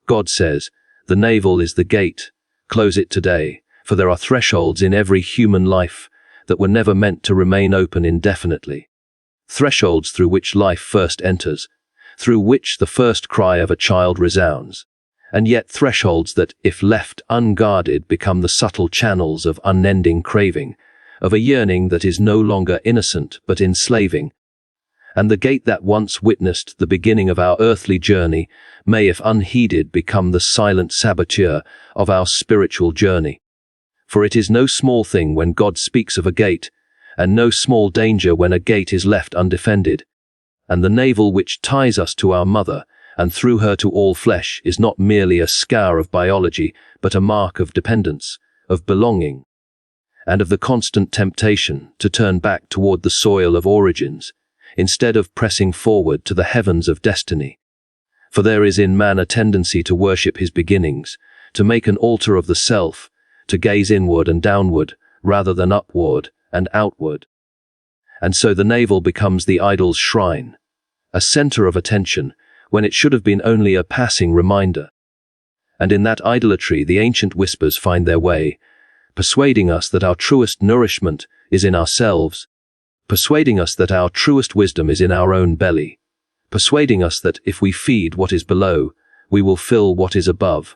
God says, "The navel is the gate. Close it today, for there are thresholds in every human life that were never meant to remain open indefinitely. Thresholds through which life first enters, through which the first cry of a child resounds, and yet thresholds that, if left unguarded, become the subtle channels of unending craving, of a yearning that is no longer innocent but enslaving. And the gate that once witnessed the beginning of our earthly journey may, if unheeded, become the silent saboteur of our spiritual journey. For it is no small thing when God speaks of a gate, and no small danger when a gate is left undefended. And the navel which ties us to our mother, and through her to all flesh, is not merely a scar of biology, but a mark of dependence, of belonging, and of the constant temptation to turn back toward the soil of origins, instead of pressing forward to the heavens of destiny. For there is in man a tendency to worship his beginnings, to make an altar of the self, to gaze inward and downward, rather than upward and outward. And so the navel becomes the idol's shrine, a center of attention, when it should have been only a passing reminder. And in that idolatry the ancient whispers find their way, persuading us that our truest nourishment is in ourselves, persuading us that our truest wisdom is in our own belly, persuading us that if we feed what is below, we will fill what is above.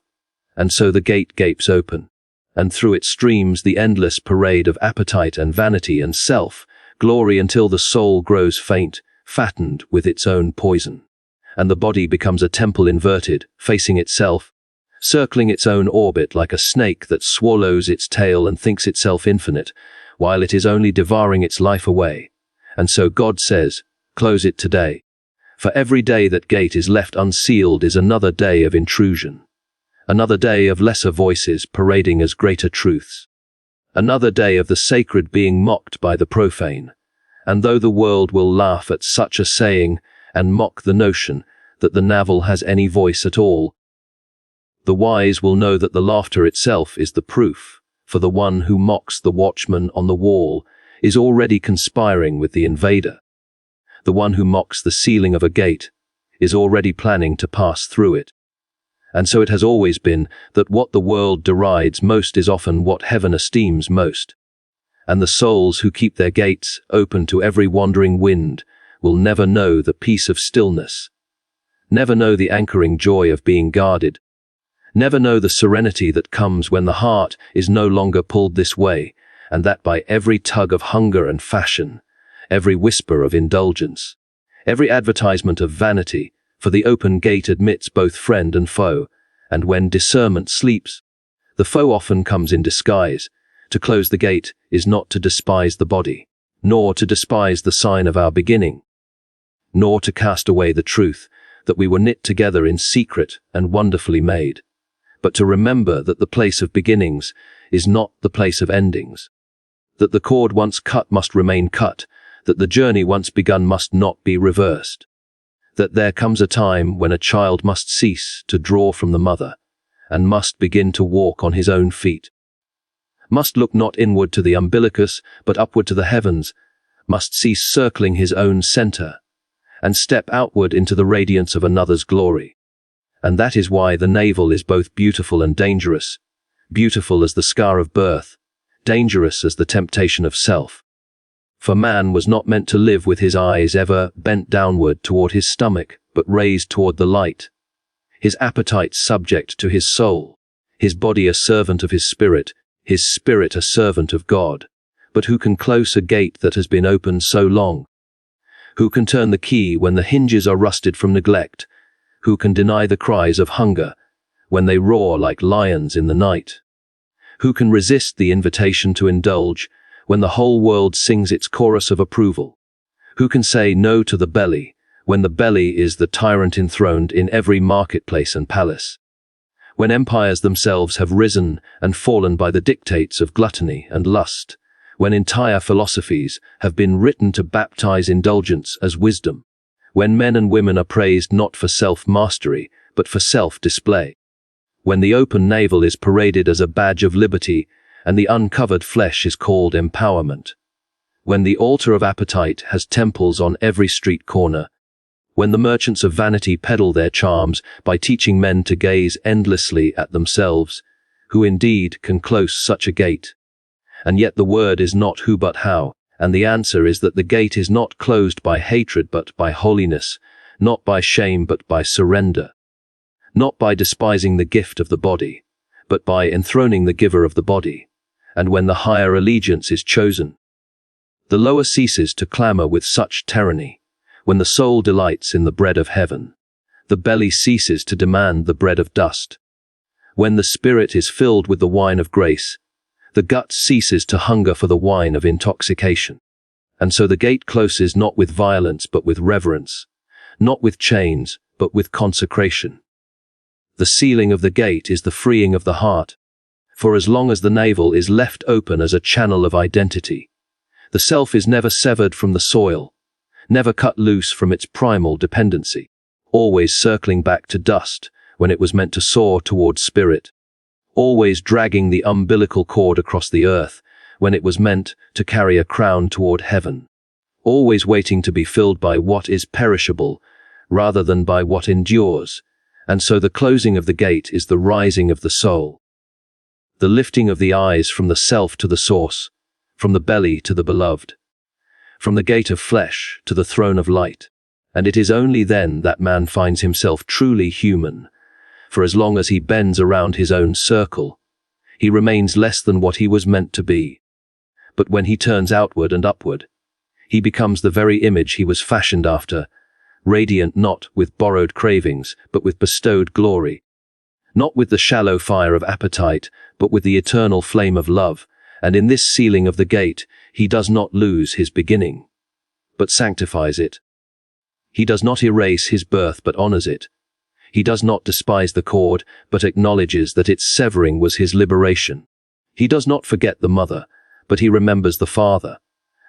And so the gate gapes open, and through it streams the endless parade of appetite and vanity and self-glory until the soul grows faint, fattened with its own poison, and the body becomes a temple inverted, facing itself, circling its own orbit like a snake that swallows its tail and thinks itself infinite, while it is only devouring its life away. And so God says, "Close it today." For every day that gate is left unsealed is another day of intrusion, another day of lesser voices parading as greater truths, another day of the sacred being mocked by the profane. And though the world will laugh at such a saying and mock the notion that the navel has any voice at all, the wise will know that the laughter itself is the proof, for the one who mocks the watchman on the wall is already conspiring with the invader. The one who mocks the ceiling of a gate is already planning to pass through it. And so it has always been that what the world derides most is often what heaven esteems most. And the souls who keep their gates open to every wandering wind will never know the peace of stillness, never know the anchoring joy of being guarded, never know the serenity that comes when the heart is no longer pulled this way, and that by every tug of hunger and fashion, every whisper of indulgence, every advertisement of vanity, for the open gate admits both friend and foe, and when discernment sleeps, the foe often comes in disguise. To close the gate is not to despise the body, nor to despise the sign of our beginning, nor to cast away the truth that we were knit together in secret and wonderfully made, but to remember that the place of beginnings is not the place of endings, that the cord once cut must remain cut, that the journey once begun must not be reversed, that there comes a time when a child must cease to draw from the mother, and must begin to walk on his own feet, must look not inward to the umbilicus, but upward to the heavens, must cease circling his own center, and step outward into the radiance of another's glory. And that is why the navel is both beautiful and dangerous, beautiful as the scar of birth, dangerous as the temptation of self. For man was not meant to live with his eyes ever bent downward toward his stomach, but raised toward the light, his appetite subject to his soul, his body a servant of his spirit a servant of God. But who can close a gate that has been open so long? Who can turn the key when the hinges are rusted from neglect? Who can deny the cries of hunger when they roar like lions in the night? Who can resist the invitation to indulge when the whole world sings its chorus of approval? Who can say no to the belly when the belly is the tyrant enthroned in every marketplace and palace? When empires themselves have risen and fallen by the dictates of gluttony and lust, when entire philosophies have been written to baptize indulgence as wisdom, when men and women are praised not for self-mastery, but for self-display, when the open navel is paraded as a badge of liberty and the uncovered flesh is called empowerment, when the altar of appetite has temples on every street corner, when the merchants of vanity peddle their charms by teaching men to gaze endlessly at themselves, who indeed can close such a gate? And yet the word is not who but how, and the answer is that the gate is not closed by hatred but by holiness, not by shame but by surrender, not by despising the gift of the body, but by enthroning the giver of the body. And when the higher allegiance is chosen, the lower ceases to clamor with such tyranny. When the soul delights in the bread of heaven, the belly ceases to demand the bread of dust. When the spirit is filled with the wine of grace, the gut ceases to hunger for the wine of intoxication. And so the gate closes not with violence but with reverence, not with chains but with consecration. The sealing of the gate is the freeing of the heart, for as long as the navel is left open as a channel of identity, the self is never severed from the soil, never cut loose from its primal dependency, always circling back to dust when it was meant to soar toward spirit, always dragging the umbilical cord across the earth when it was meant to carry a crown toward heaven, always waiting to be filled by what is perishable rather than by what endures. And so the closing of the gate is the rising of the soul, the lifting of the eyes from the self to the source, from the belly to the beloved, from the gate of flesh to the throne of light. And it is only then that man finds himself truly human, for as long as he bends around his own circle, he remains less than what he was meant to be. But when he turns outward and upward, he becomes the very image he was fashioned after, radiant not with borrowed cravings, but with bestowed glory, not with the shallow fire of appetite, but with the eternal flame of love. And in this sealing of the gate, he does not lose his beginning, but sanctifies it. He does not erase his birth, but honors it. He does not despise the cord, but acknowledges that its severing was his liberation. He does not forget the mother, but he remembers the father.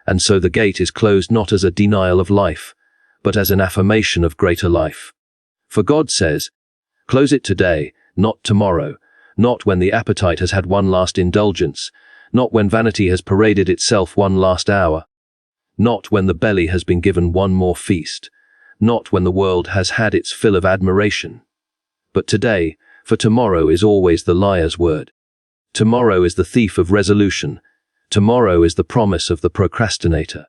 And so the gate is closed not as a denial of life, but as an affirmation of greater life. For God says, "Close it today, not tomorrow, not when the appetite has had one last indulgence, not when vanity has paraded itself one last hour, not when the belly has been given one more feast, not when the world has had its fill of admiration, but today, for tomorrow is always the liar's word. Tomorrow is the thief of resolution. Tomorrow is the promise of the procrastinator.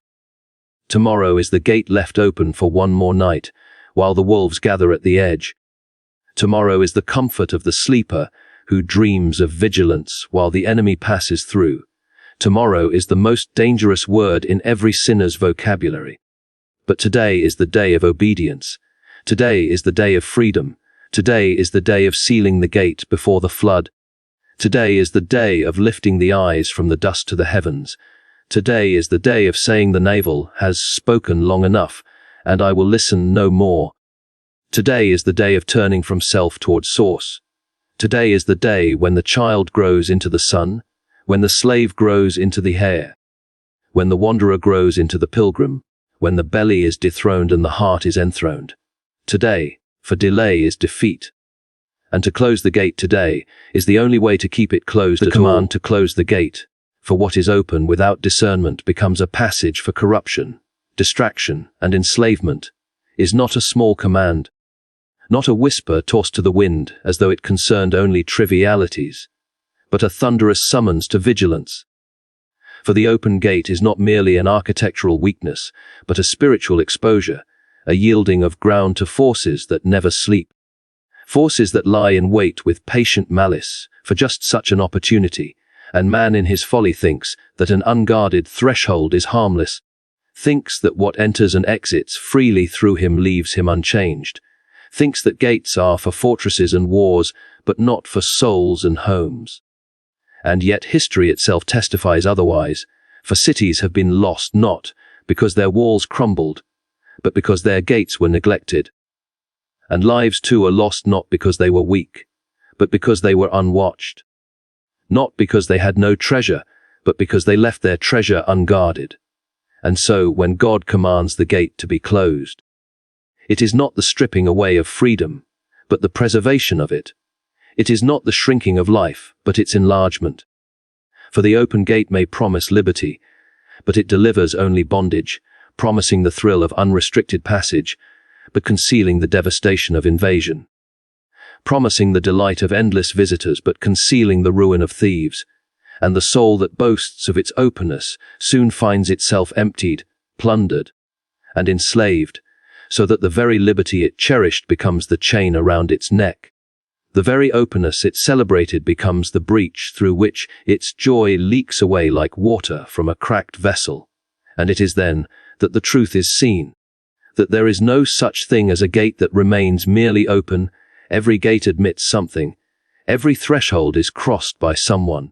Tomorrow is the gate left open for one more night, while the wolves gather at the edge. Tomorrow is the comfort of the sleeper who dreams of vigilance while the enemy passes through. Tomorrow is the most dangerous word in every sinner's vocabulary. But today is the day of obedience. Today is the day of freedom. Today is the day of sealing the gate before the flood. Today is the day of lifting the eyes from the dust to the heavens. Today is the day of saying the navel has spoken long enough, and I will listen no more. Today is the day of turning from self toward source. Today is the day when the child grows into the son, when the slave grows into the heir, when the wanderer grows into the pilgrim, when the belly is dethroned and the heart is enthroned. Today, for delay is defeat. And to close the gate today is the only way to keep it closed. The command to close the gate, for what is open without discernment becomes a passage for corruption, distraction, and enslavement, is not a small command, not a whisper tossed to the wind as though it concerned only trivialities, but a thunderous summons to vigilance. For the open gate is not merely an architectural weakness, but a spiritual exposure, a yielding of ground to forces that never sleep, forces that lie in wait with patient malice for just such an opportunity. And man in his folly thinks that an unguarded threshold is harmless, thinks that what enters and exits freely through him leaves him unchanged, thinks that gates are for fortresses and wars, but not for souls and homes. And yet history itself testifies otherwise, for cities have been lost not because their walls crumbled, but because their gates were neglected. And lives too are lost not because they were weak, but because they were unwatched. Not because they had no treasure, but because they left their treasure unguarded. And so, when God commands the gate to be closed, it is not the stripping away of freedom, but the preservation of it. It is not the shrinking of life, but its enlargement. For the open gate may promise liberty, but it delivers only bondage, promising the thrill of unrestricted passage, but concealing the devastation of invasion. Promising the delight of endless visitors, but concealing the ruin of thieves. And the soul that boasts of its openness soon finds itself emptied, plundered, and enslaved, so that the very liberty it cherished becomes the chain around its neck. The very openness it celebrated becomes the breach through which its joy leaks away like water from a cracked vessel. And it is then that the truth is seen, that there is no such thing as a gate that remains merely open. Every gate admits something. Every threshold is crossed by someone.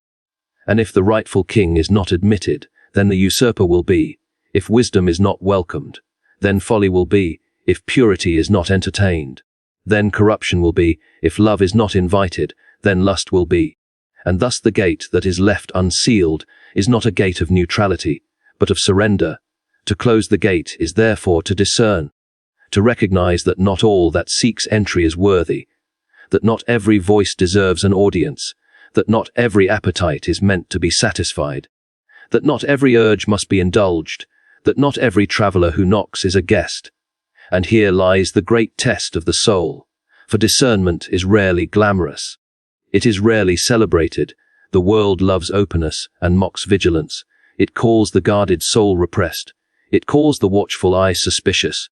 And if the rightful king is not admitted, then the usurper will be. If wisdom is not welcomed, then folly will be. If purity is not entertained, then corruption will be. If love is not invited, then lust will be. And thus the gate that is left unsealed is not a gate of neutrality, but of surrender. To close the gate is therefore to discern, to recognize that not all that seeks entry is worthy, that not every voice deserves an audience, that not every appetite is meant to be satisfied, that not every urge must be indulged, that not every traveler who knocks is a guest. And here lies the great test of the soul, for discernment is rarely glamorous. It is rarely celebrated. The world loves openness and mocks vigilance. It calls the guarded soul repressed. It calls the watchful eye suspicious.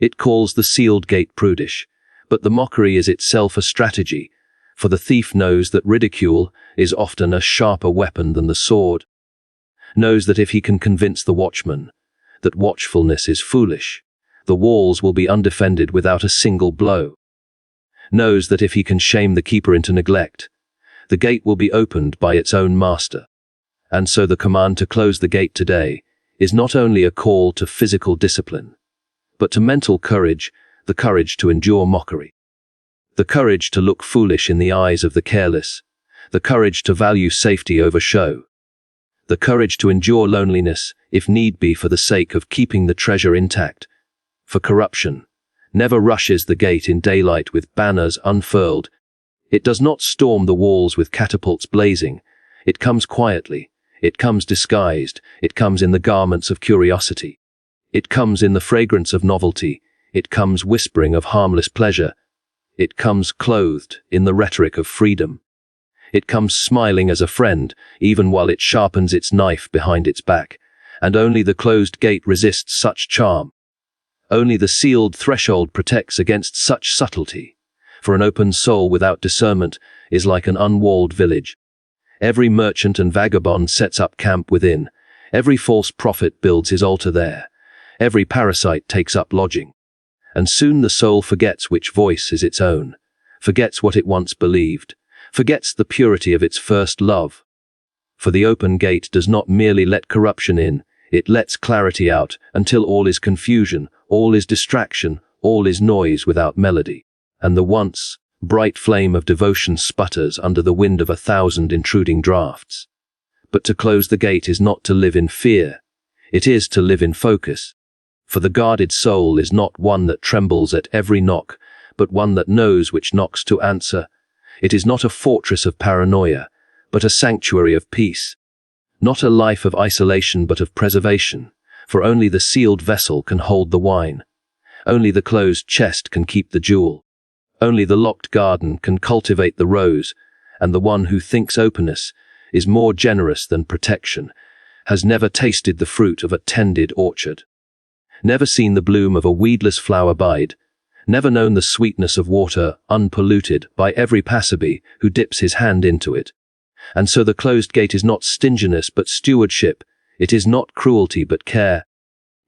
It calls the sealed gate prudish. But the mockery is itself a strategy, for the thief knows that ridicule is often a sharper weapon than the sword, knows that if he can convince the watchman that watchfulness is foolish, the walls will be undefended without a single blow, knows that if he can shame the keeper into neglect, the gate will be opened by its own master. And so the command to close the gate today is not only a call to physical discipline, but to mental courage, the courage to endure mockery, the courage to look foolish in the eyes of the careless, the courage to value safety over show, the courage to endure loneliness, if need be, for the sake of keeping the treasure intact. For corruption never rushes the gate in daylight with banners unfurled. It does not storm the walls with catapults blazing. It comes quietly. It comes disguised. It comes in the garments of curiosity. It comes in the fragrance of novelty. It comes whispering of harmless pleasure. It comes clothed in the rhetoric of freedom. It comes smiling as a friend, even while it sharpens its knife behind its back. And only the closed gate resists such charm. Only the sealed threshold protects against such subtlety. For an open soul without discernment is like an unwalled village. Every merchant and vagabond sets up camp within. Every false prophet builds his altar there. Every parasite takes up lodging. And soon the soul forgets which voice is its own, forgets what it once believed, forgets the purity of its first love. For the open gate does not merely let corruption in, it lets clarity out until all is confusion, all is distraction, all is noise without melody. And the once bright flame of devotion sputters under the wind of 1,000 intruding drafts. But to close the gate is not to live in fear, it is to live in focus. For the guarded soul is not one that trembles at every knock, but one that knows which knocks to answer. It is not a fortress of paranoia, but a sanctuary of peace. Not a life of isolation, but of preservation, for only the sealed vessel can hold the wine. Only the closed chest can keep the jewel. Only the locked garden can cultivate the rose, and the one who thinks openness is more generous than protection, has never tasted the fruit of a tended orchard, never seen the bloom of a weedless flower bide, never known the sweetness of water unpolluted by every passerby who dips his hand into it. And so the closed gate is not stinginess but stewardship, it is not cruelty but care,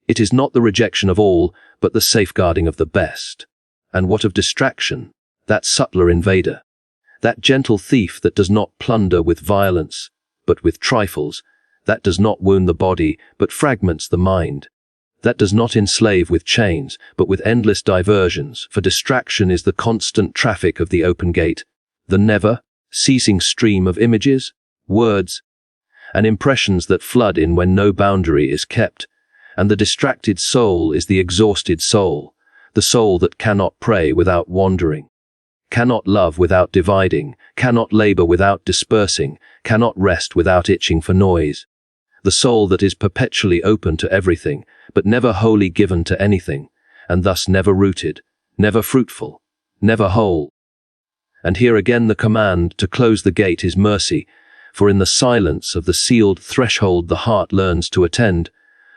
it is not the rejection of all but the safeguarding of the best. And what of distraction, that subtler invader, that gentle thief that does not plunder with violence, but with trifles, that does not wound the body, but fragments the mind, that does not enslave with chains, but with endless diversions, for distraction is the constant traffic of the open gate, the never-ceasing stream of images, words, and impressions that flood in when no boundary is kept, and the distracted soul is the exhausted soul, the soul that cannot pray without wandering, cannot love without dividing, cannot labor without dispersing, cannot rest without itching for noise. The soul that is perpetually open to everything, but never wholly given to anything, and thus never rooted, never fruitful, never whole. And here again the command to close the gate is mercy, for in the silence of the sealed threshold the heart learns to attend,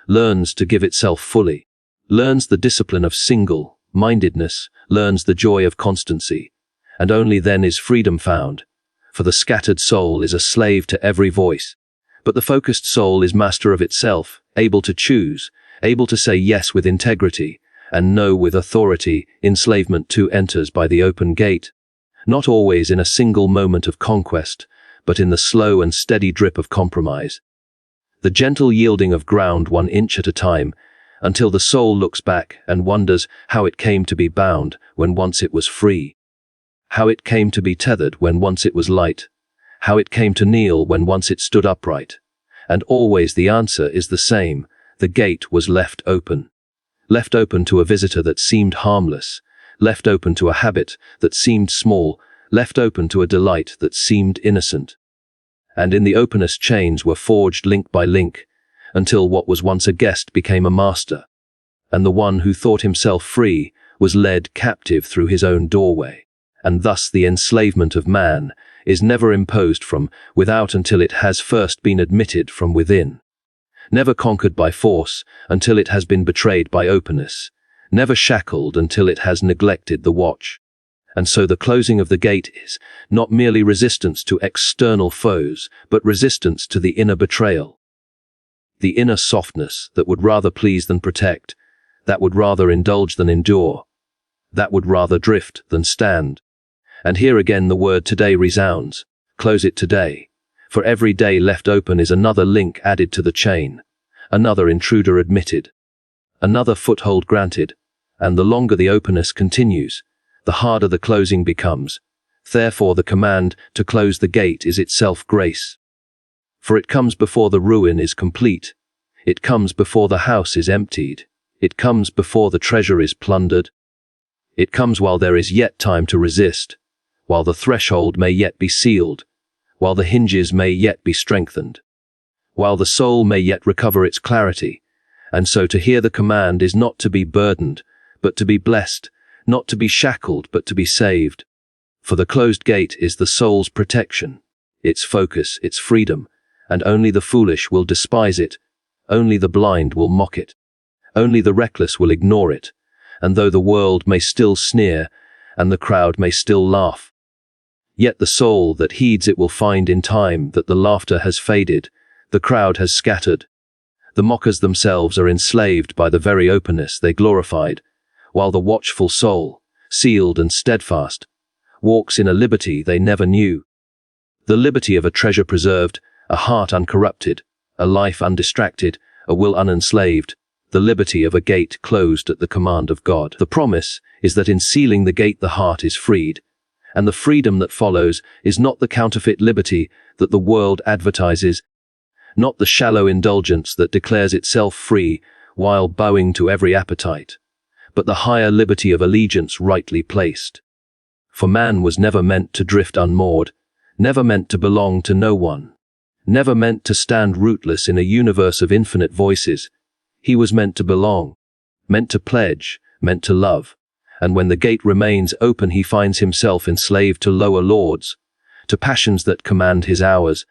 learns to give itself fully, learns the discipline of single-mindedness, learns the joy of constancy, and only then is freedom found, for the scattered soul is a slave to every voice, but the focused soul is master of itself, able to choose, able to say yes with integrity, and no with authority. Enslavement too enters by the open gate, not always in a single moment of conquest, but in the slow and steady drip of compromise. The gentle yielding of ground 1 inch at a time, until the soul looks back and wonders how it came to be bound when once it was free, how it came to be tethered when once it was light, how it came to kneel when once it stood upright. And always the answer is the same: the gate was left open to a visitor that seemed harmless, left open to a habit that seemed small, left open to a delight that seemed innocent. And in the openness chains were forged link by link, until what was once a guest became a master, and the one who thought himself free was led captive through his own doorway. And thus the enslavement of man is never imposed from without until it has first been admitted from within, never conquered by force until it has been betrayed by openness, never shackled until it has neglected the watch. And so the closing of the gate is not merely resistance to external foes, but resistance to the inner betrayal. The inner softness that would rather please than protect, that would rather indulge than endure, that would rather drift than stand. And here again the word today resounds. Close it today. For every day left open is another link added to the chain, another intruder admitted, another foothold granted, and the longer the openness continues, the harder the closing becomes. Therefore the command to close the gate is itself grace. For it comes before the ruin is complete. It comes before the house is emptied. It comes before the treasure is plundered. It comes while there is yet time to resist, while the threshold may yet be sealed, while the hinges may yet be strengthened, while the soul may yet recover its clarity. And so to hear the command is not to be burdened, but to be blessed, not to be shackled, but to be saved. For the closed gate is the soul's protection, its focus, its freedom, and only the foolish will despise it, only the blind will mock it, only the reckless will ignore it, and though the world may still sneer, and the crowd may still laugh, yet the soul that heeds it will find in time that the laughter has faded, the crowd has scattered, the mockers themselves are enslaved by the very openness they glorified, while the watchful soul, sealed and steadfast, walks in a liberty they never knew. The liberty of a treasure preserved, a heart uncorrupted, a life undistracted, a will unenslaved, the liberty of a gate closed at the command of God. The promise is that in sealing the gate the heart is freed, and the freedom that follows is not the counterfeit liberty that the world advertises, not the shallow indulgence that declares itself free while bowing to every appetite, but the higher liberty of allegiance rightly placed. For man was never meant to drift unmoored, never meant to belong to no one, never meant to stand rootless in a universe of infinite voices. He was meant to belong, meant to pledge, meant to love, and when the gate remains open he finds himself enslaved to lower lords, to passions that command his hours,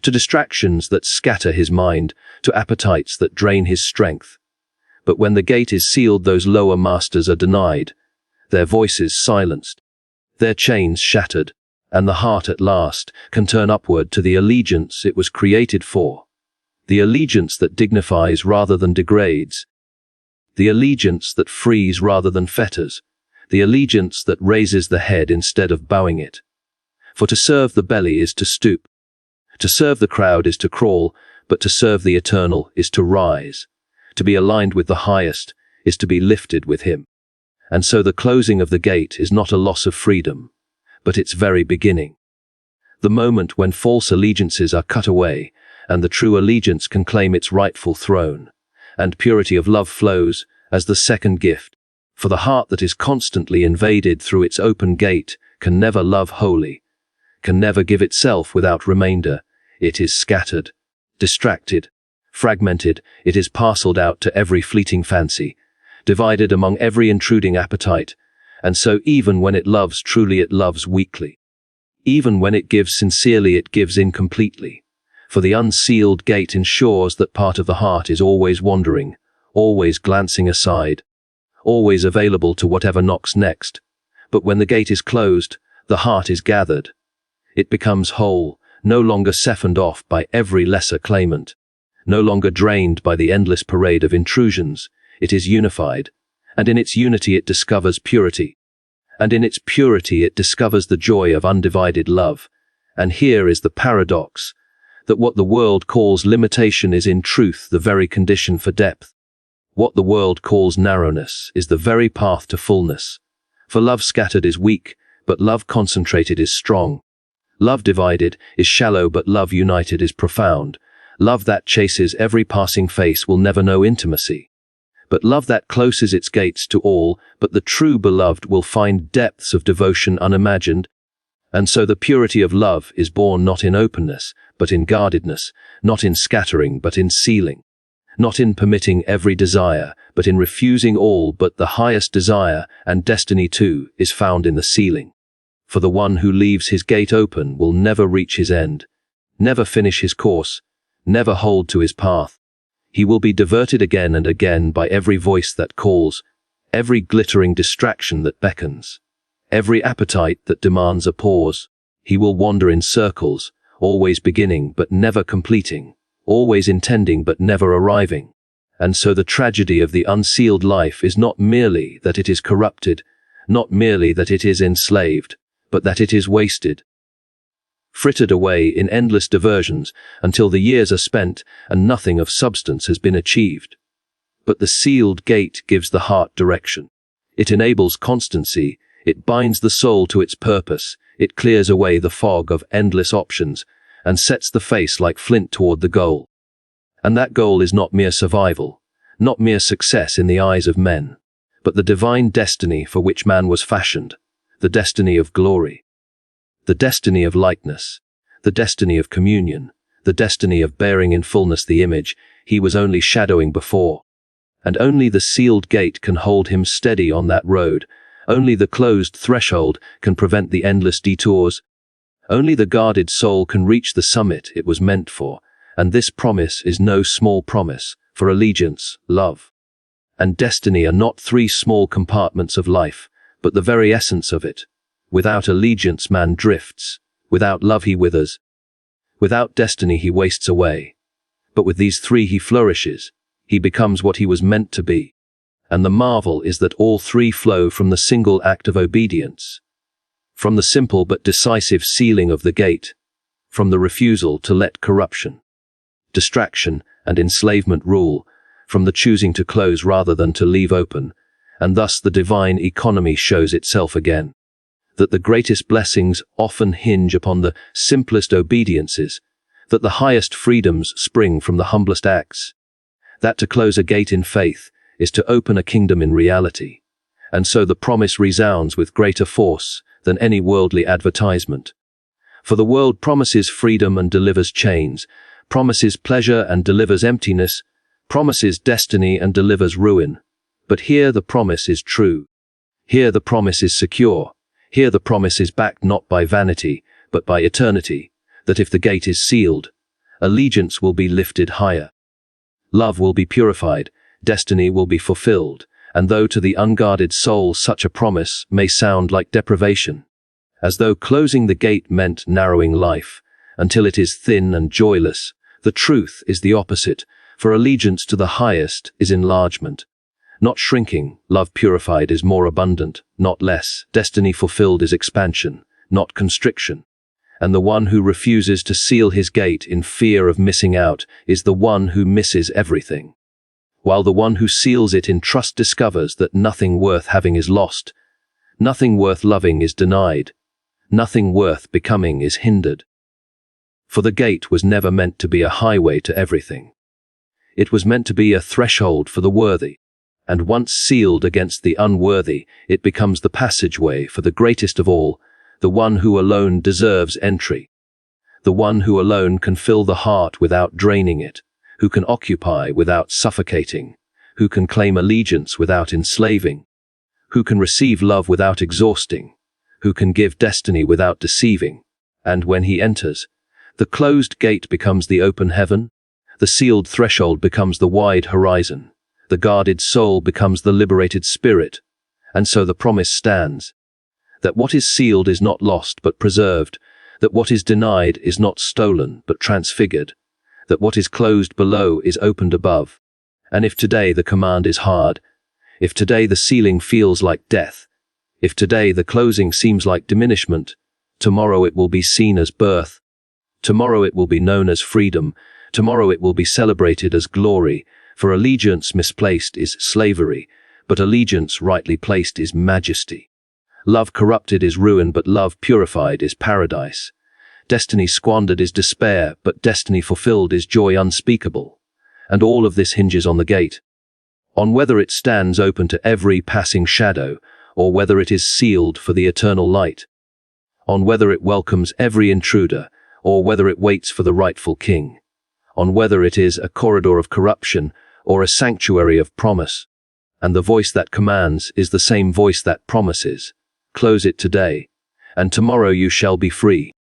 to distractions that scatter his mind, to appetites that drain his strength. But when the gate is sealed, those lower masters are denied, their voices silenced, their chains shattered, and the heart at last can turn upward to the allegiance it was created for, the allegiance that dignifies rather than degrades, the allegiance that frees rather than fetters, the allegiance that raises the head instead of bowing it. For to serve the belly is to stoop, to serve the crowd is to crawl, but to serve the eternal is to rise. To be aligned with the highest is to be lifted with him. And so the closing of the gate is not a loss of freedom, but its very beginning. The moment when false allegiances are cut away, and the true allegiance can claim its rightful throne, and purity of love flows as the second gift. For the heart that is constantly invaded through its open gate can never love wholly, can never give itself without remainder. It is scattered, distracted, fragmented, it is parceled out to every fleeting fancy, divided among every intruding appetite, and so even when it loves truly it loves weakly. Even when it gives sincerely it gives incompletely, for the unsealed gate ensures that part of the heart is always wandering, always glancing aside, always available to whatever knocks next. But when the gate is closed, the heart is gathered. It becomes whole, no longer siphoned off by every lesser claimant, no longer drained by the endless parade of intrusions. It is unified, and in its unity it discovers purity, and in its purity it discovers the joy of undivided love. And here is the paradox, that what the world calls limitation is in truth the very condition for depth. What the world calls narrowness is the very path to fullness. For love scattered is weak, but love concentrated is strong. Love divided is shallow, but love united is profound. Love that chases every passing face will never know intimacy. But love that closes its gates to all but the true beloved will find depths of devotion unimagined. And so the purity of love is born not in openness, but in guardedness, not in scattering, but in sealing, not in permitting every desire, but in refusing all but the highest desire, and destiny too is found in the sealing. For the one who leaves his gate open will never reach his end, never finish his course, never hold to his path. He will be diverted again and again by every voice that calls, every glittering distraction that beckons, every appetite that demands a pause. He will wander in circles, always beginning but never completing, always intending but never arriving. And so the tragedy of the unsealed life is not merely that it is corrupted, not merely that it is enslaved, but that it is wasted, frittered away in endless diversions until the years are spent and nothing of substance has been achieved. But the sealed gate gives the heart direction. It enables constancy, it binds the soul to its purpose, it clears away the fog of endless options and sets the face like flint toward the goal. And that goal is not mere survival, not mere success in the eyes of men, but the divine destiny for which man was fashioned, the destiny of glory, the destiny of likeness, the destiny of communion, the destiny of bearing in fullness the image he was only shadowing before. And only the sealed gate can hold him steady on that road. Only the closed threshold can prevent the endless detours. Only the guarded soul can reach the summit it was meant for. And this promise is no small promise, for allegiance, love, and destiny are not three small compartments of life, but the very essence of it. Without allegiance man drifts, without love he withers, without destiny he wastes away. But with these three he flourishes, he becomes what he was meant to be. And the marvel is that all three flow from the single act of obedience, from the simple but decisive sealing of the gate, from the refusal to let corruption, distraction, and enslavement rule, from the choosing to close rather than to leave open, and thus the divine economy shows itself again. That the greatest blessings often hinge upon the simplest obediences, that the highest freedoms spring from the humblest acts, that to close a gate in faith is to open a kingdom in reality, and so the promise resounds with greater force than any worldly advertisement. For the world promises freedom and delivers chains, promises pleasure and delivers emptiness, promises destiny and delivers ruin. But here the promise is true. Here the promise is secure. Here the promise is backed not by vanity, but by eternity, that if the gate is sealed, allegiance will be lifted higher. Love will be purified, destiny will be fulfilled, and though to the unguarded soul such a promise may sound like deprivation, as though closing the gate meant narrowing life, until it is thin and joyless, the truth is the opposite, for allegiance to the highest is enlargement. Not shrinking, love purified is more abundant, not less, destiny fulfilled is expansion, not constriction. And the one who refuses to seal his gate in fear of missing out is the one who misses everything, while the one who seals it in trust discovers that nothing worth having is lost, nothing worth loving is denied, nothing worth becoming is hindered. For the gate was never meant to be a highway to everything. It was meant to be a threshold for the worthy. And once sealed against the unworthy, it becomes the passageway for the greatest of all, the one who alone deserves entry, the one who alone can fill the heart without draining it, who can occupy without suffocating, Who can claim allegiance without enslaving? Who can receive love without exhausting? Who can give destiny without deceiving? And when he enters, the closed gate becomes the open heaven, the sealed threshold becomes the wide horizon, the guarded soul becomes the liberated spirit, and so the promise stands, that what is sealed is not lost but preserved, that what is denied is not stolen but transfigured, that what is closed below is opened above. And if today the command is hard, if today the sealing feels like death, if today the closing seems like diminishment, tomorrow it will be seen as birth, tomorrow it will be known as freedom, tomorrow it will be celebrated as glory, for allegiance misplaced is slavery, but allegiance rightly placed is majesty. Love corrupted is ruin, but love purified is paradise. Destiny squandered is despair, but destiny fulfilled is joy unspeakable. And all of this hinges on the gate, on whether it stands open to every passing shadow, or whether it is sealed for the eternal light, on whether it welcomes every intruder, or whether it waits for the rightful king, on whether it is a corridor of corruption, or a sanctuary of promise. And the voice that commands is the same voice that promises, close it today, and tomorrow you shall be free.